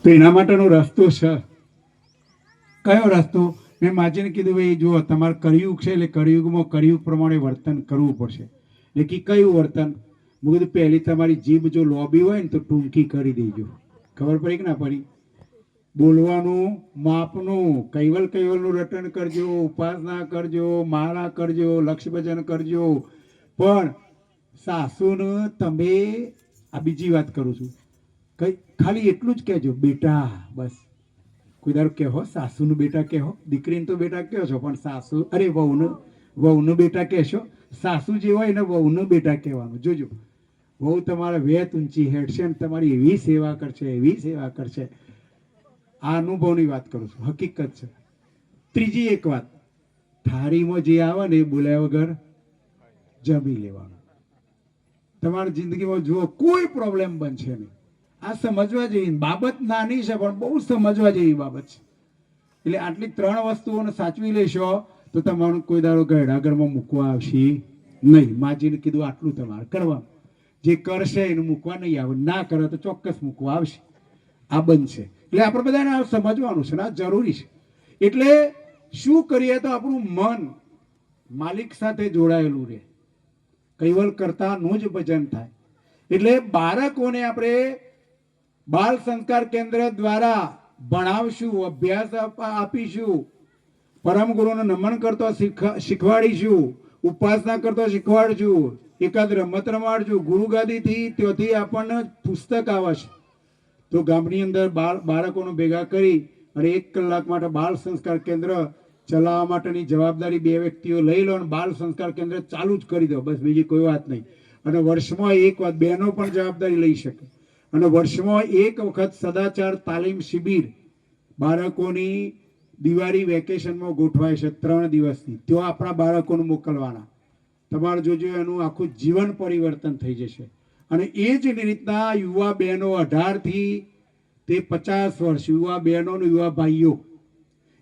તો એના માટેનો રસ્તો છે. કયો રસ્તો? મેં માજીને કીધું ભાઈ જુઓ તમારે કળિયુગ છે એટલે કળિયુગમાં કળિયુગ પ્રમાણે વર્તન કરવું પડશે. એટલે કે કયું વર્તન? મેં કીધું પહેલી તમારી જીભ જો લોબી હોય ને તો ટૂંકી કરી દેજો. ખબર પડી કે ના પડી? બોલવાનું માપનું, કૈવલ કૈવલનું રટન કરજો, ઉપાસના કરજો, માળા કરજો, લક્ષ્ય ભજન કરજો, પણ સાસુને તમે, આ બીજી વાત કરું છું, કઈ ખાલી એટલું જ કહેજો બેટા, બસ. કોઈ દારૂ કહેવો સાસુનું બેટા કહેવો, દીકરીને તો બેટા કહો છો, પણ સાસુ અરે વહુનું બેટા કહેશો. સાસુ જે હોય એને વહુનું બેટા કહેવાનું. જોજો વહુ તમારા વેત ઊંચી હેઠશે ને તમારી એવી સેવા કરશે, એવી સેવા કરશે. આ અનુભવની વાત કરું છું, હકીકત છે. ત્રીજી એક વાત, થાળીમાં જે આવે ને એ બોલ્યા વગર જમી લેવાનું. તમારી જિંદગીમાં જુઓ કોઈ પ્રોબ્લેમ બનશે નહીં. આ સમજવા જેવી બાબત નાની છે પણ બહુ સમજવા જેવી બાબત છે. એટલે આટલી 3 વસ્તુઓને સાચવી લેશો તો તમારું કોઈ દાડો ગયડાગરમાં મૂકવા આવશે નહીં. માજીને કીધું આટલું તમારે કરવાનું. જે કરશે એને મૂકવા નહીં આવે, ના કરે તો ચોક્કસ મૂકવા આવશે. આ બનશે. એટલે આપણે બધાને આ સમજવાનું છે ને આ જરૂરી છે. એટલે શું કરીએ તો આપણું મન માલિક સાથે જોડાયેલું રહે, કૈવલ કરતાનું જ ભજન થાય. એટલે બાળકોને આપણે બાલ સંસ્કાર કેન્દ્ર દ્વારા ભણાવશું, અભ્યાસ આપીશું, પરમ ગુરુને નમન કરતો શીખવાડીશું, ઉપાસના કરતો શીખવાડશું, એકાદ રમત રમાડશું. ગુરુ ગાદીથી ત્યાંથી આપણને પુસ્તક આવે છે તો ગામની અંદર બાળકોને ભેગા કરી અને 1 કલાક માટે બાળ સંસ્કાર કેન્દ્ર ચલાવવા માટેની જવાબદારી 2 વ્યક્તિઓ લઈ લો અને બાળ સંસ્કાર કેન્દ્ર ચાલુ જ કરી દો. બસ બીજી કોઈ વાત નહીં. અને વર્ષમાં એક વાત બહેનો પણ જવાબદારી લઈ શકે. અને વર્ષમાં એક વખત સદાચાર તાલીમ શિબિર બાળકોની દિવાળી વેકેશનમાં ગોઠવાય છે 3 દિવસની. ત્યાં આપણા બાળકોને મોકલવાના. તમારે જોજો એનું આખું જીવન પરિવર્તન થઈ જશે. અને એ જ રીતના યુવા બહેનો 18 થી તે 50 વર્ષ, યુવા બહેનો અને યુવા ભાઈઓ,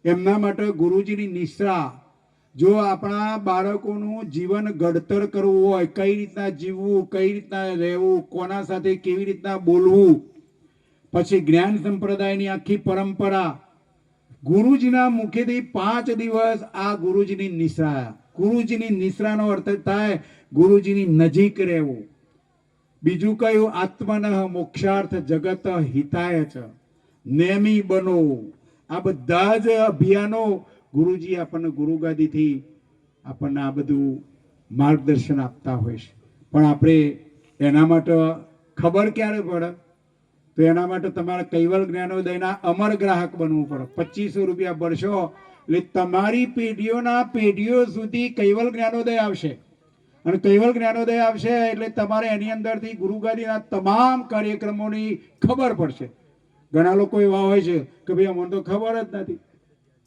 એમના માટે ગુરુજીની નિશ્રા. જો આપણા બાળકોનું જીવન ઘડતર કરવું હોય, કઈ રીતના જીવવું, કઈ રીતના રહેવું, કોના સાથે કેવી રીતના બોલવું, પછી જ્ઞાન સંપ્રદાયની આખી પરંપરા ગુરુજીના મુખેથી 5 દિવસ આ ગુરુજીની નિશ્રા. ગુરુજીની નિશ્રાનો અર્થ થાય ગુરુજીની નજીક રહેવું. બીજું કયું? આત્મન મોક્ષાર્થ જગત હિતાય છે, નેમી બનો. આ બધા જ અભિયાનો ગુરુજી આપણને ગુરુગાદીથી આપણને આ બધું માર્ગદર્શન આપતા હોય છે. પણ આપણે એના માટે ખબર ક્યારે પડે? તો એના માટે તમારે કૈવલ જ્ઞાનોદયના અમર ગ્રાહક બનવું પડે. 2500 રૂપિયા ભરશો એટલે તમારી પેઢીઓના પેઢીઓ સુધી કૈવલ જ્ઞાનોદય આવશે. અને કૈવલ જ્ઞાનોદય આવશે એટલે તમારે એની અંદરથી ગુરુગાદીના તમામ કાર્યક્રમોની ખબર પડશે. ઘણા લોકો એવા હોય છે કે ભાઈ અમને તો ખબર જ નથી.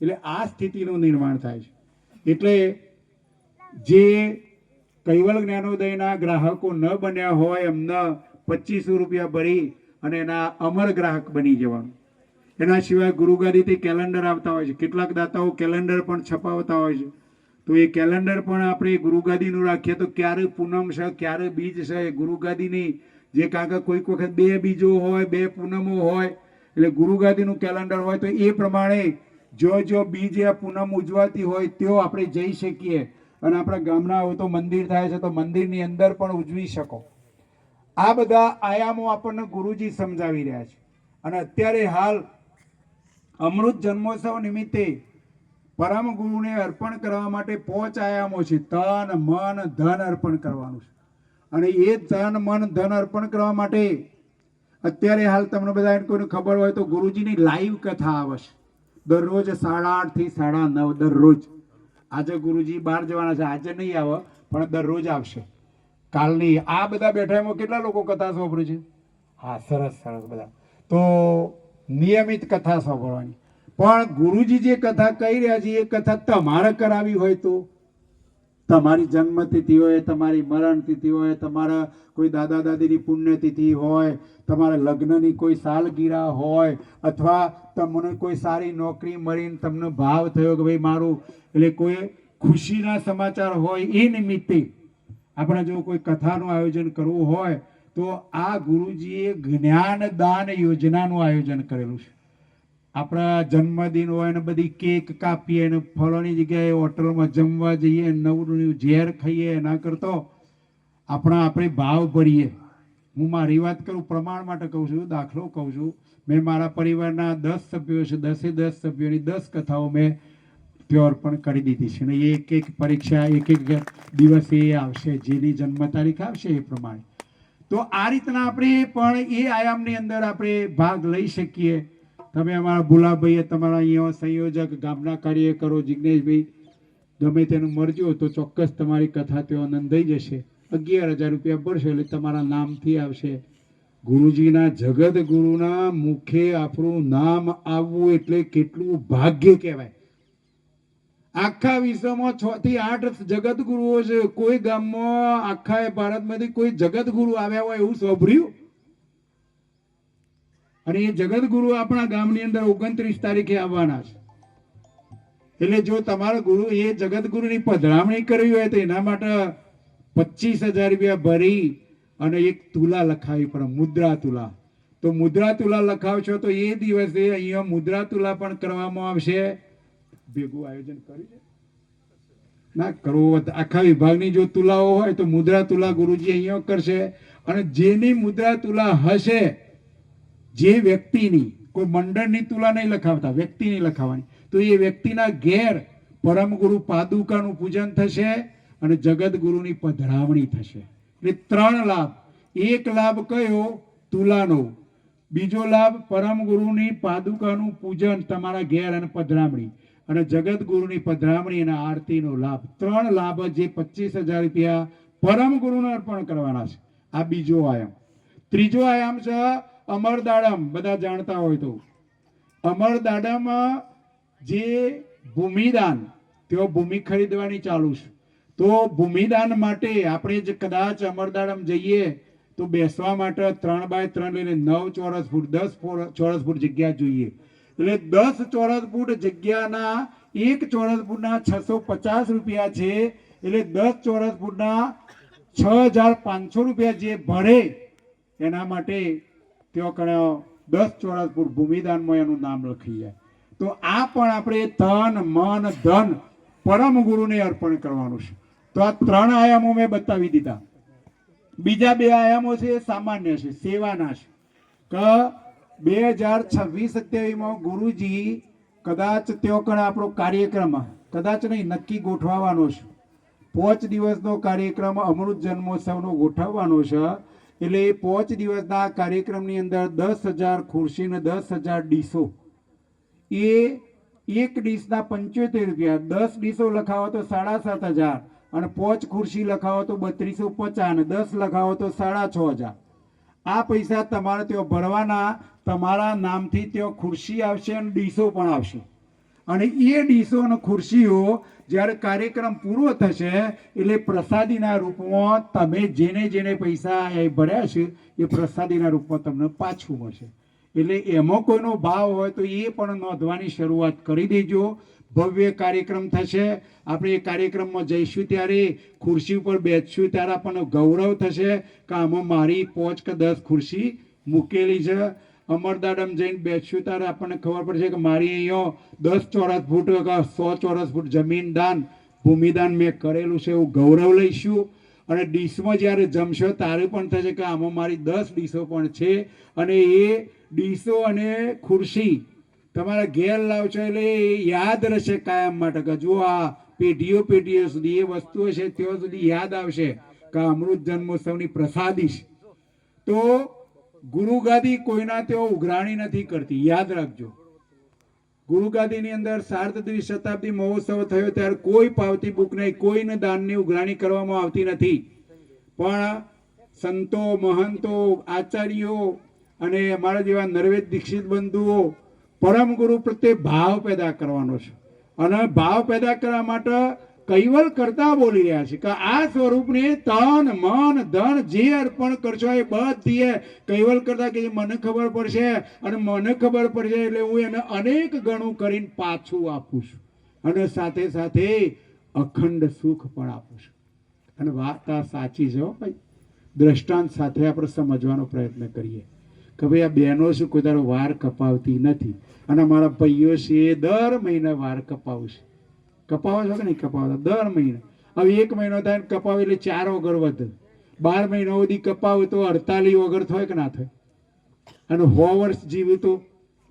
એટલે આ સ્થિતિનું નિર્માણ થાય છે. એટલે જે કૈવલ જ્ઞાનોદયના ગ્રાહકો ન બન્યા હોય એમને 2500 રૂપિયા ભરી અને એના અમર ગ્રાહક બની જવાનું. એના સિવાય ગુરુગાદીથી કેલેન્ડર આવતા હોય છે. કેટલાક દાતાઓ કેલેન્ડર પણ છપાવતા હોય છે. તો એ કેલેન્ડર પણ આપણે ગુરુગાદીનું રાખીએ તો ક્યારે પૂનમ છે, ક્યારે બીજ છે, ગુરુગાદીની જે કારણ કે કોઈક વખત 2 બીજો હોય, 2 પૂનમો હોય. એટલે ગુરુગાદીનું કેલેન્ડર હોય તો એ પ્રમાણે જો બીજ યા પૂનમ ઉજવાતી હોય તો આપણે જઈ શકીએ. અને આપણા ગામના હોય તો મંદિર થાય છે તો મંદિરની અંદર પણ ઉજવી શકો. આ બધા આયામો આપણને ગુરુજી સમજાવી રહ્યા છે. અને અત્યારે હાલ અમૃત જન્મોત્સવ નિમિત્તે પરમ ગુરુને અર્પણ કરવા માટે 5 આયામો છે. તન, મન, ધન અર્પણ કરવાનું છે. અને એ તન, મન, ધન અર્પણ કરવા માટે અત્યારે હાલ તમને બધા કોઈને ખબર હોય તો ગુરુજીની લાઈવ કથા આવે છે દરરોજ 8:30 થી 9:30 દરરોજ. આજે ગુરુજી બહાર જવાના છે, આજે નહીં આવે પણ દરરોજ આવશે. કાલની આ બધા બેઠા એમાં કેટલા લોકો કથા સાંભળે છે? હા, સરસ સરસ બધા. તો નિયમિત કથા સાંભળવાની. પણ ગુરુજી જે કથા કહી રહ્યા છે એ કથા તમારે કરાવી હોય તો તમારી જન્મતિથિ હોય, તમારી મરણ તિથિ હોય, તમારા કોઈ દાદા દાદીની પુણ્યતિથિ હોય, તમારા લગ્નની કોઈ સાલગીરા હોય, અથવા તમને કોઈ સારી નોકરી મળીને તમને ભાવ થયો કે ભાઈ મારું એટલે કોઈ ખુશીના સમાચાર હોય એ નિમિત્તે આપણે જો કોઈ કથાનું આયોજન કરવું હોય તો તો આ ગુરુજીએ જ્ઞાનદાન યોજનાનું આયોજન કરેલું છે. આપણા જન્મદિન હોય ને બધી કેક કાપીએ ને ફલાણી જગ્યાએ હોટલમાં જમવા જઈએ, નવું ઝેર ખાઈએ, એના કરતો આપણે ભાવ ભરીએ. હું મારી વાત કરું, પ્રમાણ માટે કહું છું, દાખલો કહું છું. મેં મારા પરિવારના 10 સભ્યો છે, 10 સભ્યોની 10 કથાઓ મેં પ્યોર પણ કરી દીધી છે. ને એક એક પરીક્ષા એક દિવસે એ આવશે, જેની જન્મ તારીખ આવશે એ પ્રમાણે. તો આ રીતના આપણે પણ એ આયામની અંદર આપણે ભાગ લઈ શકીએ. તમે અમારા ભુલાભાઈએ, તમારા અહીંયા સંયોજક, ગામના કાર્યકરો જિજ્ઞેશભાઈ, ગમે તેનું મરજો તો ચોક્કસ તમારી કથા તેઓ નોંધાઈ જશે. 11,000 રૂપિયા ભરશો એટલે તમારા નામથી આવશે. ગુરુજીના, જગત ગુરુના મુખે આપણું નામ આવવું એટલે કેટલું ભાગ્ય કહેવાય. આખા વિશ્વમાં 6 થી 8 જગત ગુરુઓ છે. કોઈ ગામમાં આખા ભારતમાંથી કોઈ જગત ગુરુ આવ્યા હોય એવું સાંભળ્યું? અને એ જગત ગુરુ આપણા ગામની અંદર 29 તારીખે આવવાના છે. એટલે જો તમારા ગુરુ એ જગત ગુરુની પધરામણી કરવી હોય તો એના માટે 25,000 રૂપિયા ભરી અને એક તુલા લખાવી પડે, મુદ્રા તુલા. તો મુદ્રા તુલા લખાવશો તો એ દિવસે અહીંયા મુદ્રા તુલા પણ કરવામાં આવશે. ભેગું આયોજન કર્યું છે ના કરવું? આખા વિભાગની જો તુલાઓ હોય તો મુદ્રા તુલા ગુરુજી અહીંયા કરશે. અને જેની મુદ્રા તુલા હશે, જે વ્યક્તિની, કોઈ મંડળની તુલા નહીં લખાવતા, વ્યક્તિની લખાવવાની, તો એ વ્યક્તિના ઘેર પરમ ગુરુ પાદુકાનું પૂજન થશે અને જગત ગુરુની પધરામણી થશે. એટલે 3 લાભ. એક લાભ કયો? તુલાનો. બીજો લાભ પરમ ગુરુની પાદુકાનું પૂજન તમારા ઘેર અને પધરામણી, અને જગત ગુરુની પધરામણી અને આરતીનો લાભ. 3 લાભ જે 25,000 રૂપિયા પરમ ગુરુને અર્પણ કરવાના છે. આ બીજો આયામ. ત્રીજો આયામ છે અમરદાડમ. બધા જાણતા હોય તો અમરદાડમ જે ભૂમિદાન, તેઓ ભૂમિ ખરીદવાની ચાલુ છે. તો ભૂમિદાન માટે આપણે જ કદાચ અમરદાડમ જઈએ તો બેસવા માટે 3 બાય 3 લઈને 9 ચોરસ ફૂટ, 10 ચોરસ ફૂટ જગ્યા જોઈએ. એટલે 10 ચોરસ ફૂટ જગ્યાના 1 ચોરસ ફૂટના 650 રૂપિયા છે. એટલે 10 ચોરસ ફૂટના 6,500 રૂપિયા જે ભરે એના માટે તેઓ કણે 10 ચોરસ ફૂટ ભૂમિદાનમાં એનું નામ લખી જાય. તો આ પણ આપણે તન, મન, ધન પરમ ગુરુને અર્પણ કરવાનું છે. તો આ 3 આયામો મેં બતાવી દીધા. બીજા 2 આયામો છે એ સામાન્ય છે, સેવાના છે. કે 2026-27માં ગુરુજી કદાચ તેઓ કણે આપણો કાર્યક્રમ, કદાચ નહીં, નક્કી ગોઠવવાનો છે. 5 દિવસનો કાર્યક્રમ અમૃત જન્મોત્સવનો ગોઠવવાનો છે. એટલે એ 5 દિવસના કાર્યક્રમની અંદર 10,000 ખુરશી ને 10,000 ડીશો. એ એક ડીશના 75 રૂપિયા. 10 ડીશો લખાવો તો 7,500, અને 5 ખુરશી લખાવો તો 3250, અને 10 લખાવો તો 6,500. આ પૈસા તમારે તેઓ ભરવાના. તમારા નામથી તેઓ ખુરશી આવશે અને ડીશો પણ આવશે. અને એ ડીશો અને ખુરશીઓ જ્યારે કાર્યક્રમ પૂરો થશે એટલે પ્રસાદીના રૂપમાં તમે જેને પૈસા ભર્યા છે એ પ્રસાદીના રૂપમાં તમને પાછું મળશે. એટલે એમાં કોઈનો ભાવ હોય તો એ પણ નોંધવાની શરૂઆત કરી દેજો. ભવ્ય કાર્યક્રમ થશે. આપણે એ કાર્યક્રમમાં જઈશું ત્યારે ખુરશી ઉપર બેસશું ત્યારે આપણને ગૌરવ થશે કે આમાં મારી 5 કે 10 ખુરશી મૂકેલી છે. અમરદાડમ જઈને બેસશું ત્યારે આપણને ખબર પડશે કે મારી અહીંયા 10 ચોરસ ફૂટ કે 100 ચોરસ ફૂટ જમીન દાન, ભૂમિદાન મેં કરેલું છે એવું ગૌરવ લઈશું. અને ડીશમાં જ્યારે જમશો ત્યારે પણ થશે કે આમાં મારી 10 ડીશો પણ છે. અને એ ડીશો અને ખુરશી તમારા ઘેર લાવશો એટલે યાદ રહેશે કાયમ માટે કે જો આ પેઢીઓ સુધી એ વસ્તુઓ છે ત્યાં સુધી યાદ આવશે કે અમૃત જન્મોત્સવની પ્રસાદી છે. તો ગુરુગાદી કોઈના તેઓ ઉઘરાણી નથી કરતી, યાદ રાખજો. ગુરુગાદીની અંદર સાર્ધ શતાબ્દી મહોત્સવ થયો ત્યારે કોઈ પાવતી બુક નહીં, કોઈને દાનની ઉઘરાણી કરવામાં આવતી નથી. પણ સંતો, મહંતો, આચાર્યો અને અમારા જેવા નરવેદ દીક્ષિત બંધુઓ પરમ ગુરુ પ્રત્યે ભાવ પેદા કરવાનો છે. અને ભાવ પેદા કરવા માટે કૈવલ કરતા બોલી રહ્યા છે કે આ સ્વરૂપને તન, મન, ધન જે અર્પણ કરશો એ બધી કૈવલ કરતા કે મને ખબર પડશે, અને મને ખબર પડશે એટલે હું એને અનેક ગણું કરીને પાછું આપું છું, અને સાથે સાથે અખંડ સુખ પણ આપું છું. અને વાત આ સાચી છે ભાઈ. દ્રષ્ટાંત સાથે આપણે સમજવાનો પ્રયત્ન કરીએ કે ભાઈ આ બહેનો શું કોઈ તારો વાર કપાવતી નથી, અને મારા ભાઈઓ છે એ દર મહિને વાર કપાવશે. કપાવો છો કે નહીં કપાવતા? દર મહિને. હવે 1 મહિનો થાય ને કપાવે એટલે 4 વગર વધે. 12 મહિના સુધી કપાવે તો 48 વગર થાય કે ના થાય? અને 100 વર્ષ જીવે તો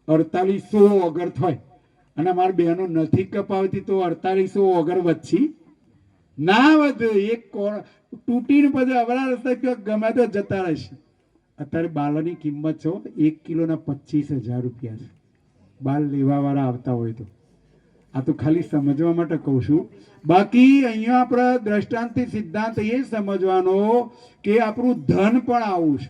4800 વગર થાય. અને મારી બહેનો નથી કપાવતી તો 4800 વગર વધશે ના વધે. એક તૂટીને પછી અવરા રસ્તા ક્યાંક ગમે તો જતા રહેશે. અત્યારે બાલની કિંમત છે 1 કિલોના 25,000 રૂપિયા છે. બાલ લેવા વાળા આવતા હોય તો. આ તો ખાલી સમજવા માટે કહું છું. બાકી અહીંયા આપણે દ્રષ્ટાંતથી સિદ્ધાંત એ સમજવાનો કે આપણું ધન પણ આવું છે.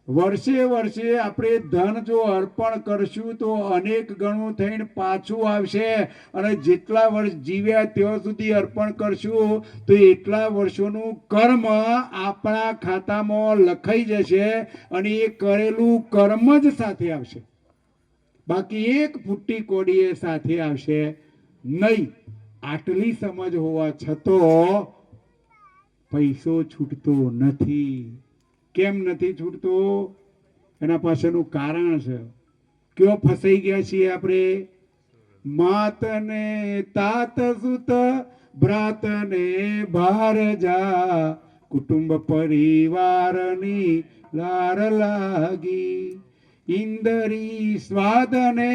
વર્ષે વર્ષે આપણે ધન જો અર્પણ કરશું તો અનેક ગણું થઈને પાછું આવશે. અને જેટલા વર્ષ જીવ્યા ત્યાં સુધી અર્પણ કરશું તો એટલા વર્ષોનું કર્મ આપણા ખાતામાં લખાઈ જશે, અને એ કરેલું કર્મ જ સાથે આવશે. બાકી એક ફૂટી કોડીએ સાથે આવશે નહીં. આટલી સમજ હોવા છતાં પૈસો છૂટતો નથી. કેમ નથી છૂટતો? એના પાછળનું કારણ છે. ક્યો ફસાઈ ગયા છીએ આપણે? માત ને તાત સુત ભ્રાત ને ભારજા, કુટુંબ પરિવારની લાર લાગી, ઇન્દ્રી સ્વાદને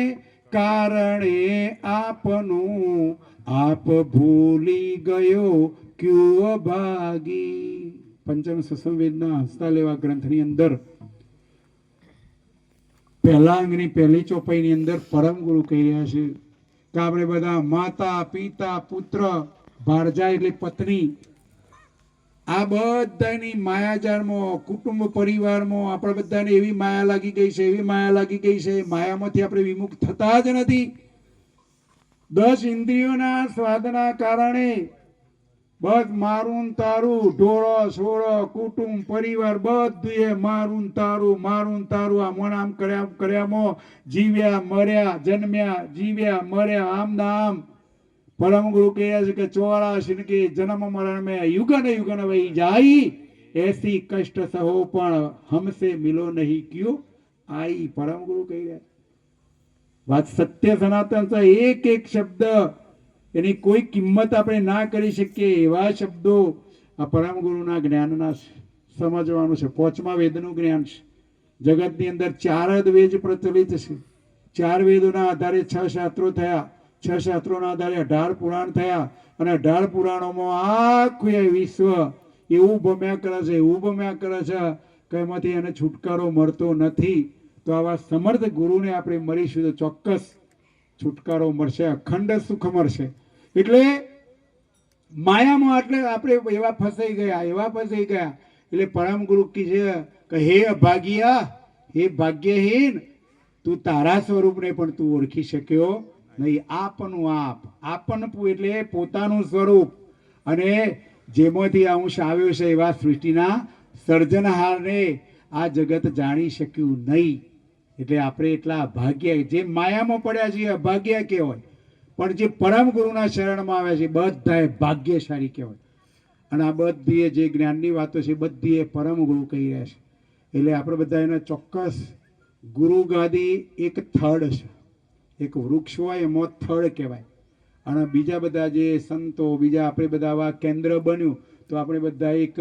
કારણે આપનું આપ ભૂલી ગયો ક્યો ભાગી. પંચમ સસંવેદના હસ્તા લેવા ગ્રંથની અંદર પહેલા અંગની પહેલી ચોપાઈની અંદર પરમ ગુરુ કહી રહ્યા છે કે આપણે બધા માતા પિતા પુત્ર ભારજા એટલે પત્ની, આ બધાની માયાજાળમાં કુટુંબ પરિવારમાં આપણે બધાને એવી માયા લાગી ગઈ છે, એવી માયા લાગી ગઈ છે, માયામાંથી આપણે વિમુખ થતા જ નથી. 10 ઇન્દ્રિયોના સ્વાદના કારણે બસ મારું તારું, ઢોળો છોડો કુટુંબ પરિવાર બધું મારું તારું આ મન આમ કર્યામાં જીવ્યા મર્યા, જન્મ્યા જીવ્યા મર્યા, આમ ના આમ. પરમ ગુરુ કહે છે કે 84 કે જન્મ મરણ મેં યુગન યુગન વહી જાય, એસી કષ્ટ સહો પણ હમસે મિલો નહીં ક્યો આઈ. પરમ ગુરુ કહી રહ્યા. વાત સત્ય સનાતન છે. એક એક શબ્દ એની કોઈ કિંમત આપણે ના કરી શકીએ એવા શબ્દો આ પરમ ગુરુના જ્ઞાનના સમજવાનું છે. 5મા વેદનું જ્ઞાન છે. જગતની અંદર 4 જ વેદ પ્રચલિત છે. 4 વેદોના આધારે 6 શાસ્ત્રો થયા. 6 શાસ્ત્રોના આધારે 18 પુરાણ થયા. અને 18 પુરાણોમાં આખું એ વિશ્વ એવું ભમ્યા કરે છે, એવું ભમ્યા કરે છે કે એમાંથી એને છુટકારો મળતો નથી. તો આવા સમર્થ ગુરુને આપણે મળીશું તો ચોક્કસ છુટકારો મળશે, અખંડ સુખ મળશે. એટલે માયામાં એટલે આપણે એવા ફસાઈ ગયા. એટલે પરમ ગુરુ કી છે કે હે અભાગ્યા, હે ભાગ્યહીન, તું તારા સ્વરૂપને પણ તું ઓળખી શક્યો નહીં. આપનું આપનપું એટલે પોતાનું સ્વરૂપ, અને જેમાંથી અંશ આવ્યો છે એવા સૃષ્ટિના સર્જનહારને આ જગત જાણી શક્યું નહીં. એટલે આપણે એટલા અભાગ્ય, જે માયામાં પડ્યા છીએ અભાગ્ય કહેવાય, પણ જે પરમ ગુરુના શરણમાં આવ્યા છે બધા ભાગ્યશાળી કહેવાય. અને આ બધી જે જ્ઞાનની વાતો છે બધી એ પરમ ગુરુ કહી રહ્યા છે. એટલે આપણે બધા એને ચોક્કસ ગુરુ ગાદી એક થડ છે, એક વૃક્ષ હોય એમાં થડ કહેવાય. અને બીજા બધા જે સંતો, બીજા આપણે બધા આવા કેન્દ્ર બન્યું તો આપણે બધા એક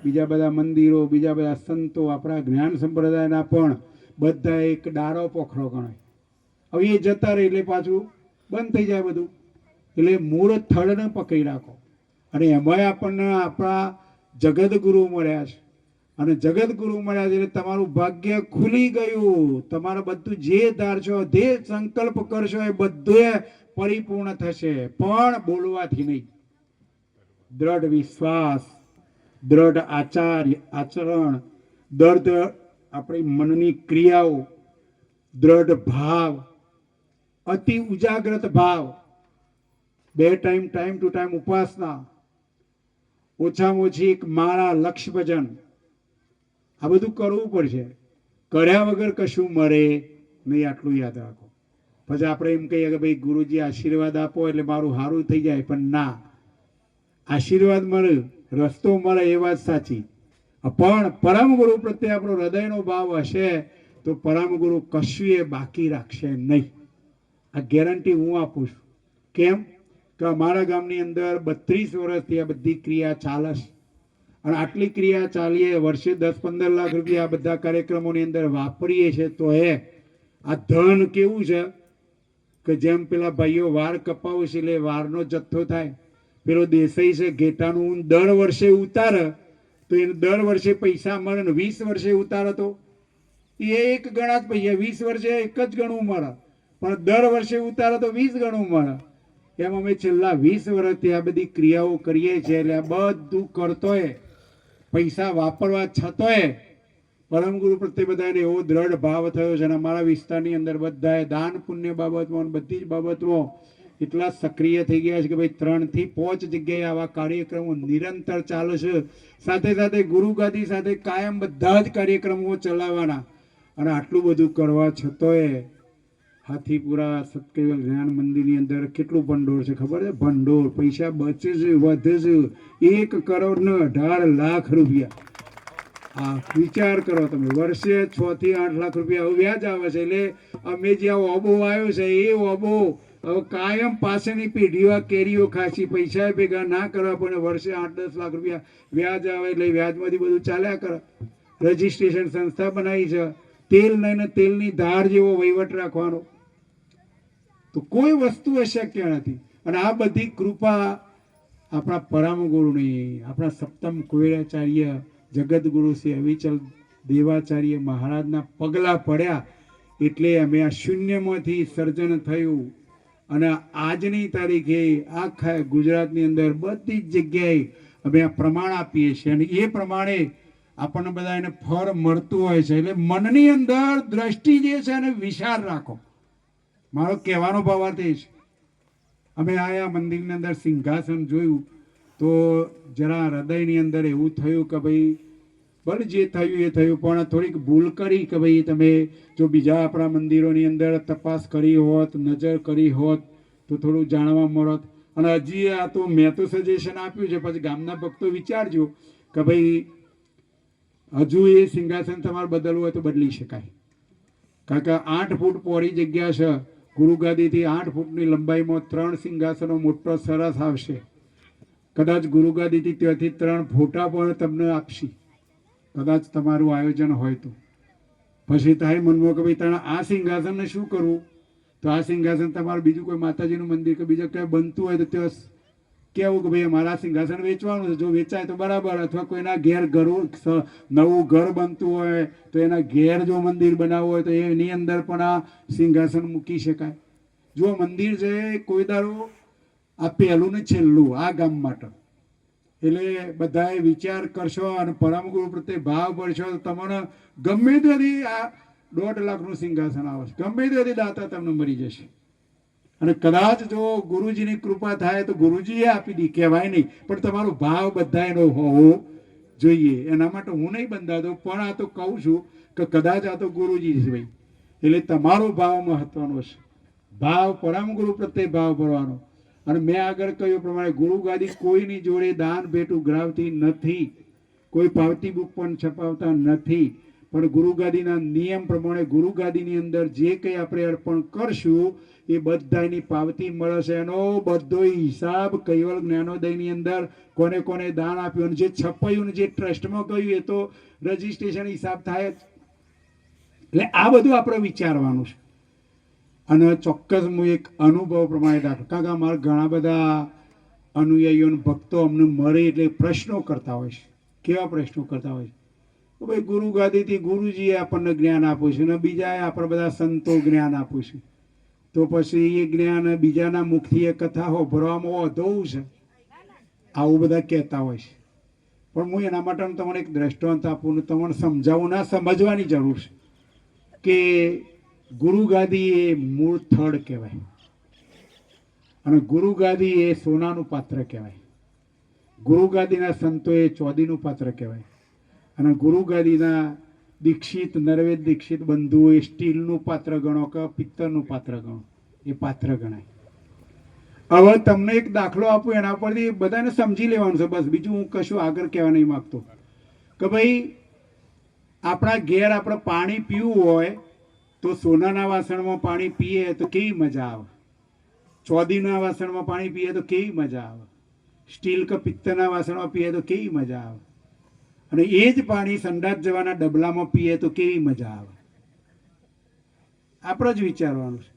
બીજા બધા મંદિરો, બીજા બધા સંતો, આપણા જ્ઞાન સંપ્રદાયના પણ બધા એક ડારો પોખરો ગણાય. હવે એ જતા રહે એટલે પાછું બંધ થઈ જાય બધું. એટલે મૂળ થડને પકડી રાખો. અને એમાંય આપણને આપણા જગતગુરુ મળ્યા છે. અને જગતગુરુ મળ્યા છે એટલે તમારું ભાગ્ય ખુલી ગયું. તમારે બધું જે ધારશો, જે સંકલ્પ કરશો એ બધું પરિપૂર્ણ થશે, પણ બોલવાથી નહીં. દ્રઢ વિશ્વાસ, દ્રઢ આચરણ, દ્રઢ આપણી મનની ક્રિયાઓ, દ્રઢ ભાવ, અતિ ઉજાગ્રત ભાવ, 2 ટાઈમ ટુ ટાઈમ ઉપાસના, ઓછામાં ઓછી એક માળા, લક્ષ ભજન, આ બધું કરવું પડશે. કર્યા વગર કશું મળે નહીં, આટલું યાદ રાખો. પછી આપણે એમ કહીએ કે ભાઈ ગુરુજી આશીર્વાદ આપો એટલે મારું સારું થઈ જાય, પણ ના, આશીર્વાદ મળે, રસ્તો મળે એ વાત સાચી. પણ પરમ ગુરુ પ્રત્યે આપણો હૃદયનો ભાવ હશે તો પરમ ગુરુ કશું એ બાકી રાખશે નહીં. આ ગેરંટી હું આપું છું. કેમ કે અમારા ગામની અંદર 32 વર્ષથી આ બધી ક્રિયા ચાલે છે અને આટલી ક્રિયા ચાલીએ વર્ષે 10-15 લાખ રૂપિયા આ બધા કાર્યક્રમોની અંદર વાપરીએ છીએ તો આ ધન કેવું છે કે જેમ પેલા ભાઈઓ વાર કપાવે છે એટલે વારનો જથ્થો થાય. પેલો દેસાઈ છે ઘેટાનું દર વર્ષે ઉતારે તો એને દર વર્ષે પૈસા મળે ને 20 વર્ષે ઉતારે તો એ એક ગણા જ પૈસા, 20 વર્ષે એક જ ગણું મળે, પણ દર વર્ષે ઉતારે તો 20 ગણું મળે. એમ અમે છેલ્લા 20 વર્ષથી આ બધી ક્રિયાઓ કરીએ છીએ. એટલે આ બધું કરતોય પૈસા વાપરવા છતોય પરમ ગુરુ પ્રત્યે બધાને એવો દ્રઢ ભાવ થયો છે અને અમારા વિસ્તારની અંદર બધાએ દાન પુણ્ય બાબતમાં બધી જ બાબતમાં એટલા સક્રિય થઈ ગયા છે કે ભાઈ 3 થી 5 જગ્યાએ આવા કાર્યક્રમો નિરંતર ચાલે છે. સાથે સાથે ગુરુ ગાદી સાથે કાયમ બધા જ કાર્યક્રમો ચલાવવાના. અને આટલું બધું કરવા છતોય હાથીપુરા સતકેવલ જ્ઞાન મંદિરની અંદર કેટલું ભંડોળ છે ખબર છે? ભંડોળ પૈસા બચે છે, વધે છે 1 કરોડ ને 18 લાખ રૂપિયા. આ વિચાર કરો તમે, વર્ષે 6 થી 8 લાખ રૂપિયા વ્યાજ આવે છે. એટલે અમે જે ઓબો આવ્યો છે એ ઓબો હવે કાયમ પાસેની પેઢીઓ કેરીઓ ખાસી પૈસા ભેગા ના કરવા પણ વર્ષે 8-10 લાખ રૂપિયા વ્યાજ આવે એટલે વ્યાજમાંથી બધું ચાલ્યા કરે. રજીસ્ટ્રેશન સંસ્થા બનાવી છે. તેલ લઈને તેલની ધાર જેવો વહીવટ રાખવાનો. તો કોઈ વસ્તુ અશક્ય નથી. અને આ બધી કૃપા આપણા પરમ ગુરુની, આપણા સપ્તમ કુવેરાચાર્ય જગતગુરુ શ્રી અવિચલ દેવાચાર્ય મહારાજના પગલા પડ્યા એટલે અમે આ શૂન્યમાંથી સર્જન થયું. અને આજની તારીખે આખા ગુજરાતની અંદર બધી જ જગ્યાએ અમે આ પ્રમાણ આપીએ છીએ અને એ પ્રમાણે આપણને બધા એને ફળ મળતું હોય છે. એટલે મનની અંદર દ્રષ્ટિ જે છે એને વિશાળ રાખો. મારો કહેવાનો ભાવાર્થ એ છે. અમે આયા મંદિરની અંદર સિંહાસન જોયું તો જરા હૃદયની અંદર એવું થયું કે ભાઈ ભલે જે થયું એ થયું, પણ થોડીક ભૂલ કરી કે ભાઈ તમે જો બીજા આપણા મંદિરોની અંદર તપાસ કરી હોત, નજર કરી હોત તો થોડું જાણવા મળત. અને હજી આ તો મેં તો સજેશન આપ્યું છે, પછી ગામના ભક્તો વિચારજો કે ભાઈ હજુ એ સિંહાસન તમારે બદલવું હોય તો બદલી શકાય. કારણ કે 8 ફૂટ પહોળી જગ્યા છે. ગુરુગાદીથી 8 ફૂટની લંબાઈમાં 3 સિંહાસનો મોટો સરસ આવશે. કદાચ ગુરુગાદીથી ત્યાંથી 3 ફોટા પણ તમને આપશે કદાચ તમારું આયોજન હોય તો. પછી થાય મનમાં કે ભાઈ તારે આ સિંહાસનને શું કરવું? તો આ સિંહાસન તમારું બીજું કોઈ માતાજીનું મંદિર કે બીજું ક્યાંય બનતું હોય તો ત્યાં કેવું કે ભાઈ મારા સિંહાસન વેચવાનું છે, જો વેચાય તો બરાબર. અથવા કોઈના ઘેર નવું ઘર બનતું હોય તો એના ઘેર જો મંદિર બનાવવું હોય તો એની અંદર પણ આ સિંહાસન મૂકી શકાય. જો મંદિર છે કોઈ દારો આ પહેલું ને છેલ્લું આ ગામ માટે. એટલે બધાએ વિચાર કરશો અને પરમ ગુરુ પ્રત્યે ભાવ પડશો તો તમને ગમે ત્યાંથી આ 1.5 લાખનું સિંહાસન આવે છે, ગમે ત્યાંથી દાતા તમને મળી જશે. અને કદાચ જો ગુરુજીની કૃપા થાય તો ગુરુજીએ આપી દી, કહેવાય નહીં, પણ તમારો ભાવ બધાનો હોવો જોઈએ. એના માટે હું નહીં બંધાતો, પણ આ તો કહું છું કે કદાચ આ તો ગુરુજી છે ભાઈ. એટલે તમારો ભાવ મહત્વનો છે. ભાવ પરમ ગુરુ પ્રત્યે ભાવ ભરવાનો. અને મેં આગળ કહ્યું પ્રમાણે ગુરુ ગાદી કોઈની જોડે દાન ભેટ ઉઘરાવતી નથી, કોઈ પાવતી બુક પણ છપાવતા નથી. પણ ગુરુ ગાદીના નિયમ પ્રમાણે ગુરુ ગાદીની અંદર જે કંઈ આપણે અર્પણ કરશું એ બધાની પાવતી મળે છે. એનો બધો હિસાબ કૈવલ જ્ઞાનોદયની અંદર કોને કોને દાન આપ્યું અને જે છપાયું ને જે ટ્રસ્ટમાં ગયું એ તો રજીસ્ટ્રેશન હિસાબ થાય જ. એટલે આ બધું આપણે વિચારવાનું છે. અને ચોક્કસ હું એક અનુભવ પ્રમાણે દાખલ, કારણ કે અમારા ઘણા બધા અનુયાયીઓ ભક્તો અમને મળે એટલે પ્રશ્નો કરતા હોય છે. કેવા પ્રશ્નો કરતા હોય છે? ભાઈ ગુરુ ગાદીથી ગુરુજીએ આપણને જ્ઞાન આપ્યું છે અને બીજાએ આપણે બધા સંતો જ્ઞાન આપ્યું છે, તો પછી એ જ્ઞાન બીજાના મુખથી એ કથા હોભરવામાં વધવું છે, આવું બધા કહેતા હોય છે. પણ હું એના માટે તમને એક દ્રષ્ટાંત આપું ને તમને સમજાવું, ના સમજવાની જરૂર છે કે ગુરુ ગાદી એ મૂળ થડ કહેવાય અને ગુરુ ગાદી એ સોનાનું પાત્ર કહેવાય. ગુરુ ગાદીના સંતો એ ચોદીનું પાત્ર કહેવાય અને ગુરુ ગાદીના દીક્ષિત નરવેદ દીક્ષિત બંધુઓ એ સ્ટીલનું પાત્ર ગણો કે પિત્તળનું પાત્ર ગણો, એ પાત્ર ગણાય. હવે તમને એક દાખલો આપું, એના પરથી બધાને સમજી લેવાનું છે બસ, બીજું હું કશું આગળ કહેવા નહીં માગતો. કે ભાઈ આપણા ઘેર આપણે પાણી પીવું હોય તો સોનાના વાસણમાં પાણી પીએ તો કેવી મજા આવે, ચોદીના વાસણમાં પાણી પીએ તો કેવી મજા આવે, સ્ટીલ કે પિત્તળના વાસણમાં પીએ તો કેવી મજા આવે, અને એ જ પાણી સંડાસ જવાના ડબલામાં પીએ તો કેવી મજા આવે. આપણે જ વિચારવાનું છે.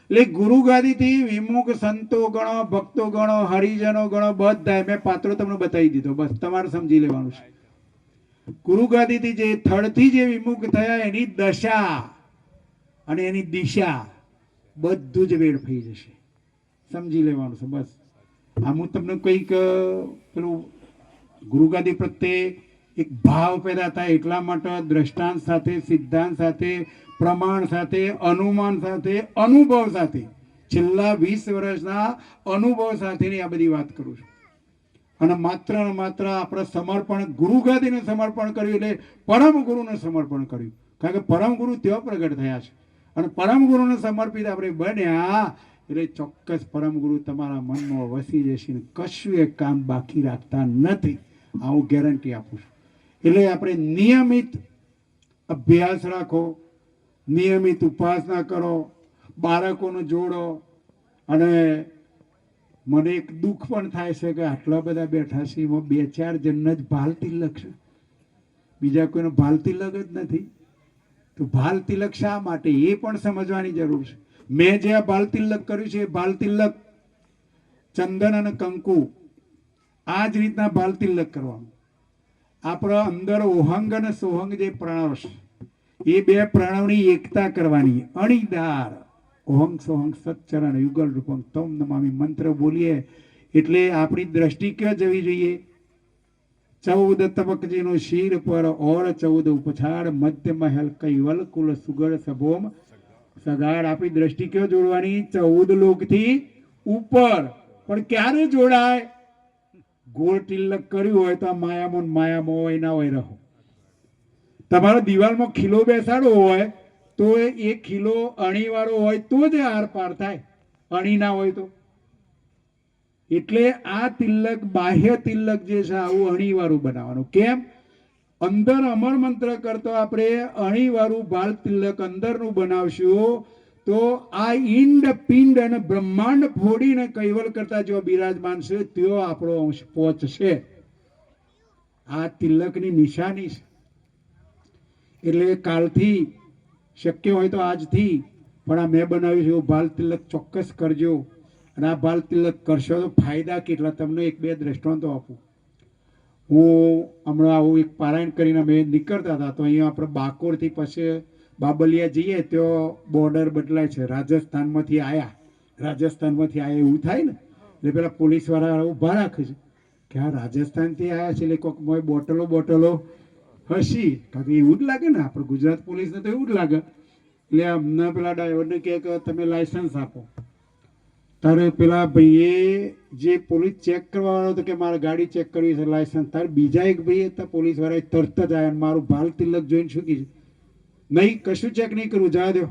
એટલે ગુરુ ગાદીથી વિમુખ સંતો ગણો, ભક્તો ગણો, હરિજનો ગણો, બધા મેં પાત્રો તમને બતાવી દીધો, બસ તમારે સમજી લેવાનું છે. ગુરુ ગાદીથી જે થળથી જે વિમુખ થયા એની દશા અને એની દિશા બધું જ વેડફાઈ જશે. સમજી લેવાનું છે બસ. આમ હું તમને કંઈક પેલું ગુરુગાદી પ્રત્યે એક ભાવ પેદા થાય એટલા માટે દ્રષ્ટાંત સાથે, સિદ્ધાંત સાથે, પ્રમાણ સાથે, અનુમાન સાથે, અનુભવ સાથે, છેલ્લા 20 વર્ષના અનુભવ સાથેની આ બધી વાત કરું છું. અને માત્ર ને માત્ર આપણે સમર્પણ ગુરુગાદીને સમર્પણ કર્યું એટલે પરમ ગુરુને સમર્પણ કર્યું. કારણ કે પરમ ગુરુ ત્યાં પ્રગટ થયા છે અને પરમ ગુરુને સમર્પિત આપણે બન્યા એટલે ચોક્કસ પરમ ગુરુ તમારા મનમાં વસી જશે ને કશું એક કામ બાકી રાખતા નથી. આ હું ગેરંટી આપું છું. એટલે આપણે નિયમિત અભ્યાસ રાખો, નિયમિત ઉપાસના કરો, બાળકોને જોડો. અને મને એક દુઃખ પણ થાય છે કે આટલા બધા બેઠા છે એમાં 2-4 જણને જ ભાલ તિલક છે, બીજા કોઈને ભાલ તિલક જ નથી. તો ભાલ તિલક શા માટે એ પણ સમજવાની જરૂર છે. મેં જે આ ભાલ તિલક કર્યું છે એ ભાલ તિલક ચંદન અને કંકુ આ જ રીતના ભાલ તિલક કરવાનું. આપણા અંદર ઓહંગ અને સોહંગ જે પ્રણવ છે એ બે પ્રણવની એકતા કરવાની. અણીદાર ઓહંગ સોહંગ સચ્ચરણ યુગલ રૂપમ તમ નમામી મંત્ર બોલીએ એટલે આપણી દ્રષ્ટિ ક્યાં જવી જોઈએ? 14 તબકજીનો શિર પર ઓર 14 ઉપછાડ મધ્ય મહેલ કૈવલ કુલ સુગર સભોમ સગાડ. આપણી દ્રષ્ટિ ક્યાં જોડવાની? 14 લોકથી ઉપર. પણ ક્યારે જોડાય? ગોળ તિલક કર્યું હોય તો આ માયામાં હોય ના હોય રહો. તમારો દિવાલમાં ખીલો બેસાડો હોય તો એ ખીલો અણીવાળો હોય તો જ આર પાર થાય, અણી ના હોય તો. એટલે આ તિલક બાહ્ય તિલક જે છે આવું અણીવાળું બનાવવાનું. કેમ? અંદર અમર મંત્ર કરતો આપણે અણીવાળું ભાલ તિલક અંદરનું બનાવશું તો આ ઈંડ પિંડ અને બ્રહ્માંડ ફોડીને કૈવલ કરતા જો બિરાજમાન છે ત્યો આપણો અંશ પહોંચશે. આ તિલકની નિશાની છે. એટલે કાલથી શક્ય હોય તો આજથી પણ આ મેં બનાવ્યું છે એવું ભાલ તિલક ચોક્કસ કરજો. અને આ ભાલ તિલક કરશો તો ફાયદા કેટલા તમને 1-2 દ્રષ્ટાંતો આપું. હું હમણાં આવું એક પારાયણ કરીને અમે નીકળતા હતા તો અહીંયા આપણે બાકોરથી પછી બાબલિયા જઈએ તો બોર્ડર બદલાય છે. રાજસ્થાનમાંથી આવ્યા એવું થાય ને એટલે પેલા પોલીસવાળા ઊભા રાખે છે કે આ રાજસ્થાનથી આવ્યા છે એટલે કોઈક મોય બોટલો હસી. કારણ કે એવું જ લાગે ને, આપણે ગુજરાત પોલીસને તો એવું જ લાગે. એટલે અમને પેલા ડ્રાઈવરને કહે કે તમે લાયસન્સ આપો. તારે પેલા ભાઈએ જે પોલીસ ચેક કરવા વાળો હતો કે મારે ગાડી ચેક કરવી છે લાયસન્સ, તારે બીજા એક ભાઈએ હતા પોલીસવાળાએ તરત જ આવ્યા મારું ભાલ તિલક જોઈને શું કીધું? નહીં, કશું ચેક નહીં કરવું, જવા દો.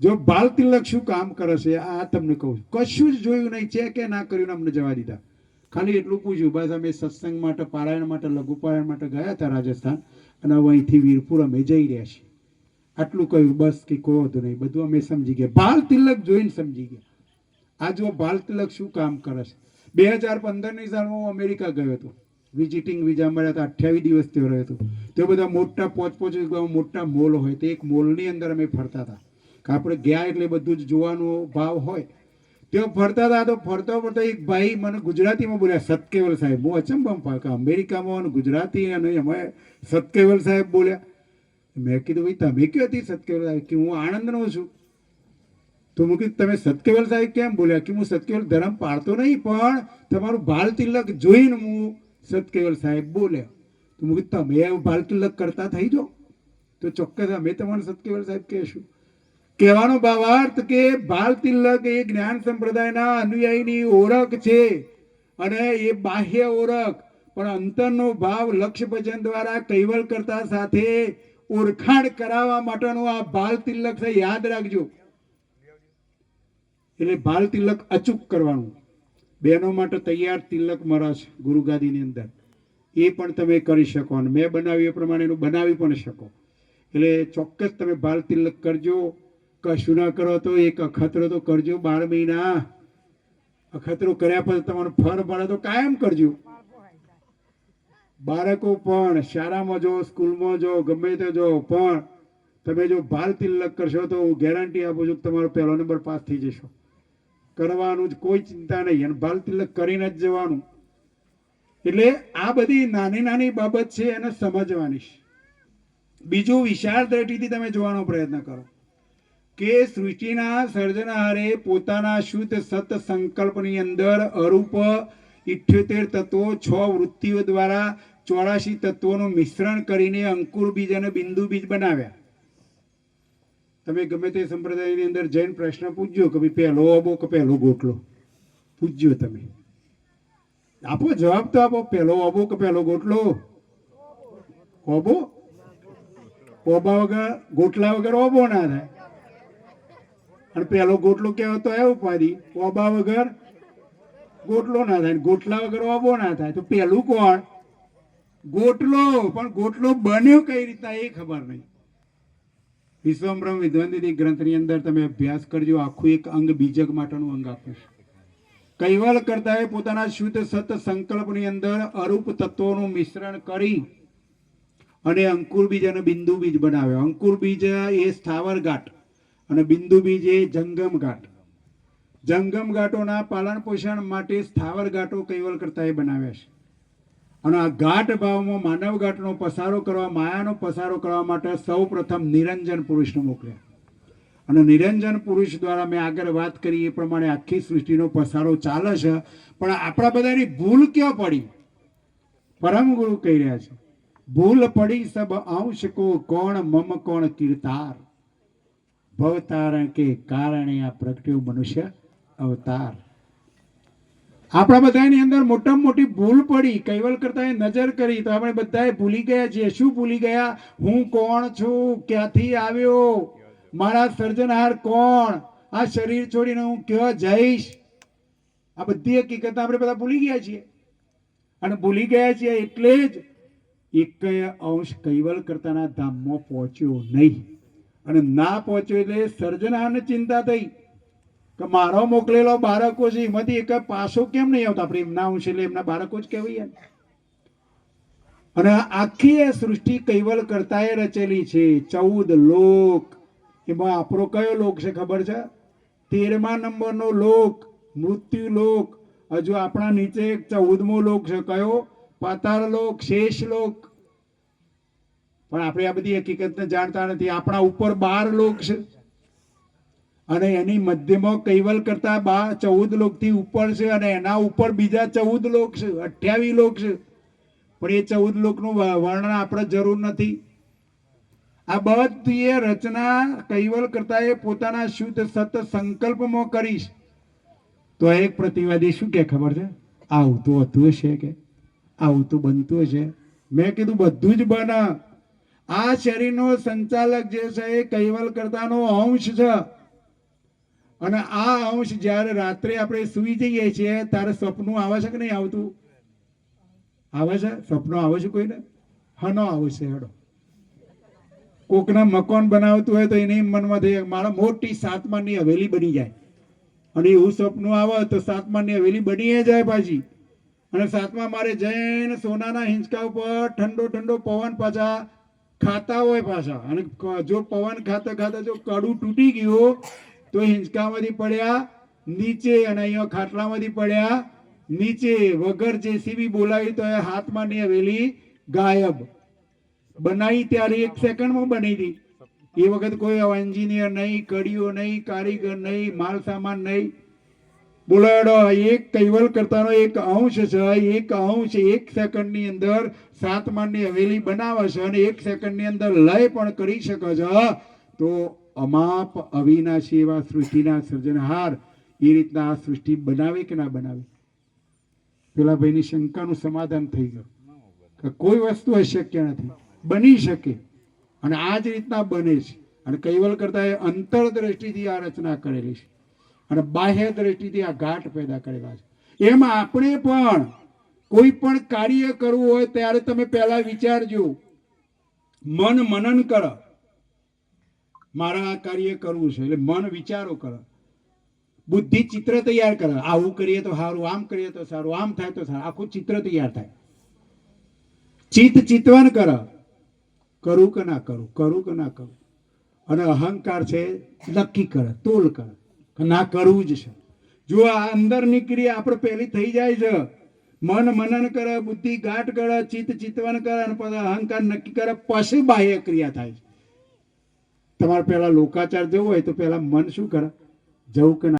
જો ભાલ તિલક શું કામ કરે છે આ તમને કહું છું. કશું જ જોયું નહીં, ચેક ના કર્યું, અમને જવા દીધા. ખાલી એટલું પૂછ્યું બસ. અમે સત્સંગ માટે, પારાયણ માટે, લઘુ પારાયણ માટે ગયા હતા રાજસ્થાન અને હવે અહીંથી વીરપુર અમે જઈ રહ્યા છીએ. આટલું કહ્યું બસ, કે કોઈ હતું નહીં, બધું અમે સમજી ગયા. ભાલ તિલક જોઈને સમજી ગયા. આ જો ભાલ તિલક શું કામ કરે છે. 2015ની સાલમાં હું અમેરિકા ગયો હતો, વિઝિટિંગ વિઝા મળ્યા હતા. 28 દિવસ ત્યાં રહ્યો હતો. તે બધા મોટા મોટા મોલ હોય તો એક મોલની અંદર અમે ફરતા હતા. આપણે ગયા એટલે બધું જ જોવાનો ભાવ હોય. ત્યાં ફરતા હતા તો ફરતા એક ભાઈ મને ગુજરાતીમાં બોલ્યા, સતકેવલ સાહેબ. હું અચંબમ પાકા અમેરિકામાં ગુજરાતી અને અમે સતકેવલ સાહેબ બોલ્યા. મેં કીધું ભાઈ તમે ક્યાંથી સતકેવલ સાહેબ? કે હું આણંદનો છું. તો હું કીધું તમે સતકેવલ સાહેબ કેમ બોલ્યા? કે હું સતકેવલ ધર્મ પાળતો નહીં પણ તમારું ભાલ તિલક જોઈને હું સતકેવલ સાહેબ બોલ્યા. તો હું કીધું તમે ભાલ તિલક કરતા થઈ જાઓ તો ચોક્કસ અમે તમારે સતકેવલ સાહેબ કહેશું. કહેવાનો ભાવાર્થ કે ભાલ તિલક એ જ્ઞાન સંપ્રદાયના અનુયાયીની ઓળખ છે અને એ બાહ્ય ઓળખ પણ અંતરનો ભાવ લક્ષ્ય ભજન દ્વારા કૈવલ કરતા સાથે ઓળખાણ કરાવવા માટેનું આ ભાલ તિલક છે. યાદ રાખજો. એટલે ભાલ તિલક અચૂક કરવાનું. બહેનો માટે તૈયાર તિલક મળે છે ગુરુગાદીની અંદર. એ પણ તમે કરી શકો અને મેં બનાવ્યું એ પ્રમાણેનું બનાવી પણ શકો. એટલે ચોક્કસ તમે બાલ તિલક કરજો. કશું ના કરો તો એક અખતરો તો કરજો 12 મહિના. અખતરો કર્યા પછી તમારું ફળ મળે તો કાયમ કરજો. બાળકો પણ શાળામાં જો, સ્કૂલમાં જો, ગમે તે જો, પણ તમે જો બાલ તિલક કરશો તો હું ગેરંટી આપું છું કે તમારો 1લો નંબર પાસ થઈ જશો. કરવાનું જ કોઈ ચિંતા નહીં અને બાલ તિલક કરીને જ જવાનું. એટલે આ બધી નાની નાની બાબત છે એને સમજવાની છે. બીજું વિશાળ દ્રષ્ટિથી તમે જોવાનો પ્રયત્ન કરો કે સૃષ્ટિના સર્જનહારે પોતાના શુદ્ધ સત સંકલ્પની અંદર અરૂપ 78 તત્વો 6 વૃત્તિઓ દ્વારા 84 તત્વોનું મિશ્રણ કરીને અંકુર બીજ અને બિંદુ બીજ બનાવ્યા. તમે ગમે તે સંપ્રદાયની અંદર જઈને પ્રશ્ન પૂછજો કે ભાઈ પહેલો અબો કે પહેલો ગોટલો, પૂછજો તમે. આપો જવાબ તો આપો. પહેલો અબો કે પહેલો ગોટલો? ઓબો. ઓબા વગર, ગોટલા વગર ઓબો ના થાય. અને પહેલો ગોટલો કહેવાય તો એ ઉપાધિ. ઓબા વગર ગોટલો ના થાય, ગોટલા વગર ઓબો ના થાય. તો પહેલું કોણ? ગોટલો. પણ ગોટલો બન્યો કઈ રીતના એ ખબર નહીં. વિશ્વબ્રહ્મ વિદ્વંદી ગ્રંથની અંદર તમે અભ્યાસ કરજો. આખું એક અંગ બીજક માટેનું અંગ આપ્યું છે. કૈવલ કરતાએ પોતાના શુદ્ધ સત સંકલ્પની અંદર અરૂપ તત્વોનું મિશ્રણ કરી અને અંકુર બીજ અને બિંદુ બીજ બનાવ્યો. અંકુર બીજ એ સ્થાવર ઘાટ અને બિંદુ બીજ એ જંગમ ઘાટ. જંગમ ઘાટોના પાલન પોષણ માટે સ્થાવર ઘાટો કૈવલ કરતાએ બનાવ્યા છે. અને આ ઘાટ ભાવમાં માનવ ઘાટનો પસારો કરવા, માયાનો પસારો કરવા માટે સૌ પ્રથમ નિરંજન પુરુષને મોકલ્યા. અને નિરંજન પુરુષ દ્વારા મેં આગળ વાત કરી એ પ્રમાણે આખી સૃષ્ટિનો પસારો ચાલે છે. પણ આપણા બધાની ભૂલ ક્યાં પડી? પરમ ગુરુ કહી રહ્યા છે, ભૂલ પડી સબ અંશ કો કોણ મમ કોણ કીર્તાર, ભવતારણ કે કારણે આ પ્રગટ્યો મનુષ્ય અવતાર. આપણા બધાની અંદર મોટામાં મોટી ભૂલ પડી. કૈવલ કરતાએ નજર કરી તો આપણે બધાએ ભૂલી ગયા છીએ. શું ભૂલી ગયા? હું કોણ છું? ક્યાંથી આવ્યો? મારા સર્જનહાર કોણ? આ શરીર છોડીને હું ક્યાં જઈશ? આ બધી હકીકત આપણે બધા ભૂલી ગયા છીએ. અને ભૂલી ગયા છીએ એટલે જ એક અંશ કૈવલ કરતાના ધામમાં પહોંચ્યો નહીં. અને ના પહોંચ્યો એટલે સર્જનહારને ચિંતા થઈ કે મારો મોકલેલો બાળકો છે એમાંથી એક પાછો કેમ નહીં આવતા? આપણે એમના અંશ એટલે એમના બાળકો જ કહેવાય. અને આખી એ સૃષ્ટિ કૈવલ કરતાએ રચેલી છે. 14 લોક. એમાં આપણો કયો લોક છે ખબર છે? 13મા નંબરનો લોક, મૃત્યુ લોક. હજુ આપણા નીચે 14મો લોક છે. કયો? પાતાળ લોક, શેષ લોક. પણ આપણે આ બધી હકીકતને જાણતા નથી. આપણા ઉપર 12 લોક છે અને એની મધ્યમાં કૈવલ કરતા 14 લોકથી ઉપર છે અને એના ઉપર બીજા 14 લોક છે, 28 લોક છે. પણ એ 14 લોકનું વર્ણન આપણે જરૂર નથી. આ બધી રચના કૈવલ કરતાએ પોતાના શુદ્ધ સત સંકલ્પમાં કરીશ. તો એક પ્રતિવાદી શું કે ખબર છે? આવું તો હતું હશે, કે આવું તો બનતું હશે. મેં કીધું બધું જ બને. આ શરીરનો સંચાલક જે છે એ કૈવલ કરતાનો અંશ છે. અને આ અંશ જ્યારે રાત્રે આપણે સુઈ જઈએ છીએ ત્યારે સપનું આવે છે કે નહીં આવતું? આવે છે? સપનું આવે છે કોઈને? હનો આવે છે? હેડો. કોકના મકાન બનાવતું હોય તો એની મનમાં થઈ મારા મોટી 7 માળની હવેલી બની જાય. અને એવું સપનું આવે તો 7 માળની હવેલી બની જાય પાછી. અને 7મા માળે જઈને સોનાના હિંચકા ઉપર ઠંડો ઠંડો પવન પાછા ખાતા હોય પાછા. અને જો પવન ખાતા ખાતા જો કડું તૂટી ગયું તો હિંચકામાંથી પડ્યા નીચે અને અહીંયા ખાટલામાંથી પડ્યા નીચે. વગર જેસીબી બોલાવી તો એ 7 માળની હવેલી ગાયબ. બનાવી ત્યારે 1 સેકન્ડમાં બની હતી. એ વખત કોઈ એન્જિનિયર નહીં, કડીઓ નહીં, કારીગર નહીં, માલ સામાન નહીં. બોલો એડો. એક કૈવલ કરતાનો એક અંશ છે. એક અંશ 1 સેકન્ડની અંદર 7 માળની હવેલી બનાવે છે અને 1 સેકન્ડની અંદર લય પણ કરી શકે છે. તો અમાપ અવિનાશી એવા સૃષ્ટિના સર્જનહાર એ રીતના આ સૃષ્ટિ બનાવે કે ના બનાવે? પેલા ભાઈની શંકાનું સમાધાન થઈ ગયું કે કોઈ વસ્તુ અશક્ય નથી, બની શકે. અને આ જ રીતના બને છે. અને કૈવલ કરતાએ અંતર દ્રષ્ટિથી આ રચના કરેલી છે અને બાહ્ય દ્રષ્ટિથી આ ઘાટ પેદા કરેલા છે. એમ આપણે પણ કોઈ પણ કાર્ય કરવું હોય ત્યારે તમે પહેલા વિચારજો, મન મનન કરો. મારે આ કાર્ય કરવું છે એટલે મન વિચારો કરો, બુદ્ધિ ચિત્ર તૈયાર કરે. આવું કરીએ તો સારું, આમ કરીએ તો સારું, આમ થાય તો સારું, આખું ચિત્ર તૈયાર થાય. ચિત્ત ચિતવન કરો, કરું કે ના કરું, કરું કે ના કરું. અને અહંકાર છે નક્કી કરે, તોલ કરે કે ના કરવું જ છે. જો આ અંદરની ક્રિયા આપણે પહેલી થઈ જાય છે, મન મનન કરે, બુદ્ધિ ગાંઠ કરે, ચિત્ત ચિતવન કરે અને પછી અહંકાર નક્કી કરે, પછી બાહ્ય ક્રિયા થાય છે. તમારે પહેલા લોકાચાર જવું હોય તો પહેલા મન શું કરે, જવું કે ના